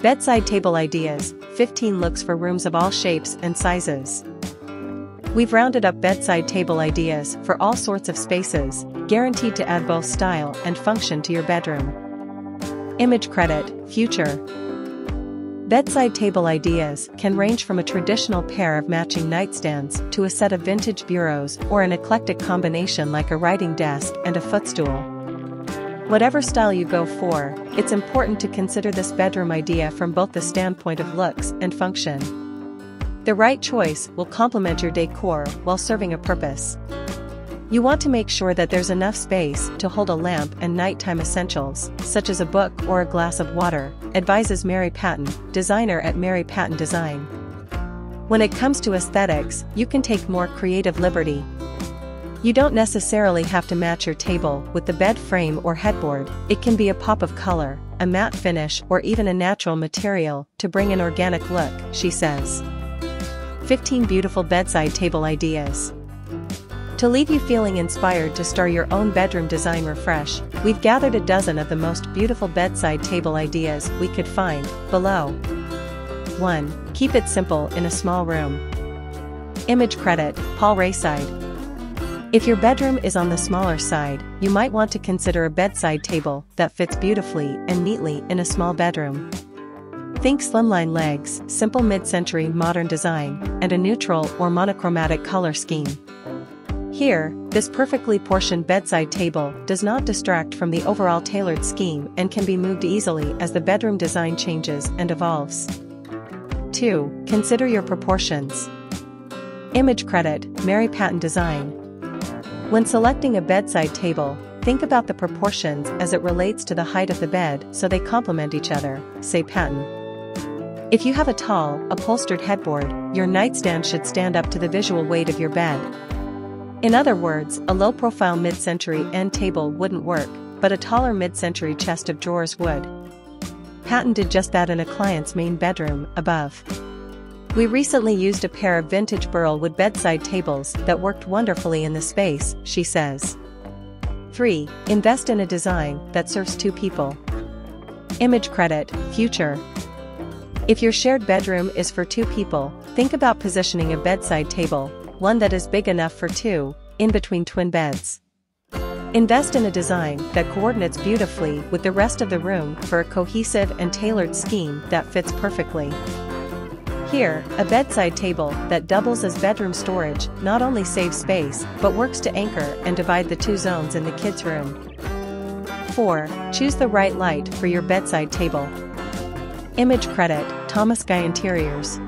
Bedside table ideas, 15 looks for rooms of all shapes and sizes. We've rounded up bedside table ideas for all sorts of spaces, guaranteed to add both style and function to your bedroom. Image credit, Future. Bedside table ideas can range from a traditional pair of matching nightstands to a set of vintage bureaus or an eclectic combination like a writing desk and a footstool. Whatever style you go for, it's important to consider this bedroom idea from both the standpoint of looks and function. The right choice will complement your decor while serving a purpose. You want to make sure that there's enough space to hold a lamp and nighttime essentials, such as a book or a glass of water, advises Mary Patton, designer at Mary Patton Design. When it comes to aesthetics, you can take more creative liberty. You don't necessarily have to match your table with the bed frame or headboard. It can be a pop of color, a matte finish, or even a natural material to bring an organic look, she says. 15 beautiful bedside table ideas. To leave you feeling inspired to start your own bedroom design refresh, we've gathered a dozen of the most beautiful bedside table ideas we could find, below. 1. Keep it simple in a small room. Image credit, Paul Rayside. If your bedroom is on the smaller side, you might want to consider a bedside table that fits beautifully and neatly in a small bedroom. Think slimline legs, simple mid-century modern design, and a neutral or monochromatic color scheme. Here, this perfectly portioned bedside table does not distract from the overall tailored scheme and can be moved easily as the bedroom design changes and evolves. 2. Consider your proportions. Image credit, Mary Patton Design. When selecting a bedside table, think about the proportions as it relates to the height of the bed so they complement each other, say Patton. If you have a tall, upholstered headboard, your nightstand should stand up to the visual weight of your bed. In other words, a low-profile mid-century end table wouldn't work, but a taller mid-century chest of drawers would. Patton did just that in a client's main bedroom, above. We recently used a pair of vintage burlwood bedside tables that worked wonderfully in the space, she says. 3. Invest in a design that serves two people. Image credit, Future. If your shared bedroom is for two people, think about positioning a bedside table, one that is big enough for two, in between twin beds. Invest in a design that coordinates beautifully with the rest of the room for a cohesive and tailored scheme that fits perfectly. Here, a bedside table that doubles as bedroom storage not only saves space but works to anchor and divide the two zones in the kids' room. 4. Choose the right light for your bedside table. Image credit, Thomas Guy Interiors.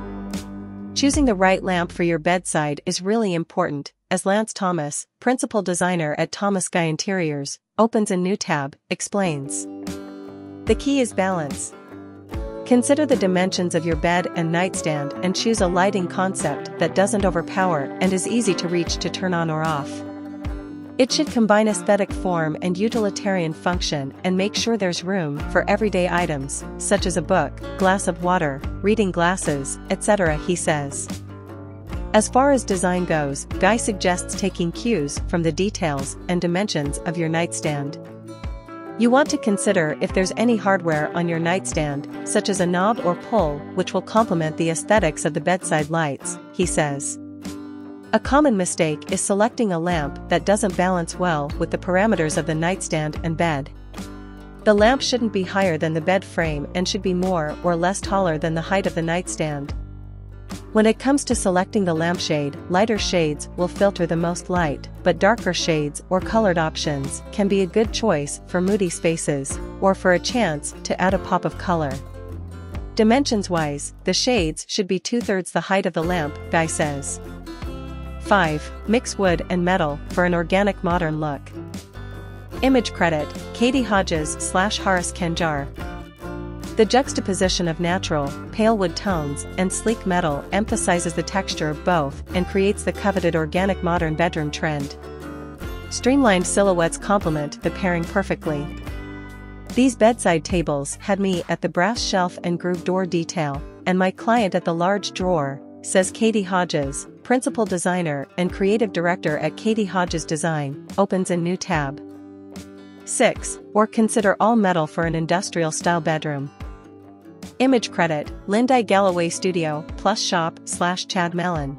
Choosing the right lamp for your bedside is really important, as Lance Thomas, principal designer at Thomas Guy Interiors, opens a new tab, explains. The key is balance. Consider the dimensions of your bed and nightstand and choose a lighting concept that doesn't overpower and is easy to reach to turn on or off. It should combine aesthetic form and utilitarian function and make sure there's room for everyday items, such as a book, glass of water, reading glasses, etc., he says. As far as design goes, Guy suggests taking cues from the details and dimensions of your nightstand. You want to consider if there's any hardware on your nightstand, such as a knob or pull, which will complement the aesthetics of the bedside lights, he says. A common mistake is selecting a lamp that doesn't balance well with the parameters of the nightstand and bed. The lamp shouldn't be higher than the bed frame and should be more or less taller than the height of the nightstand. When it comes to selecting the lampshade, lighter shades will filter the most light, but darker shades or colored options can be a good choice for moody spaces, or for a chance to add a pop of color. Dimensions-wise, the shades should be 2/3 the height of the lamp, Guy says. 5. Mix wood and metal for an organic modern look. Image credit, Katie Hodges/Horace Kenjar. The juxtaposition of natural, pale wood tones and sleek metal emphasizes the texture of both and creates the coveted organic modern bedroom trend. Streamlined silhouettes complement the pairing perfectly. These bedside tables had me at the brass shelf and groove door detail, and my client at the large drawer, says Katie Hodges, principal designer and creative director at Katie Hodges Design, opens a new tab. 6. Or consider all metal for an industrial-style bedroom. Image credit, Lindy Galloway Studio, plus shop/Chad Mellon.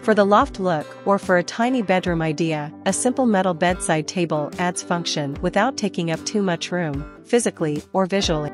For the loft look or for a tiny bedroom idea, a simple metal bedside table adds function without taking up too much room, physically or visually.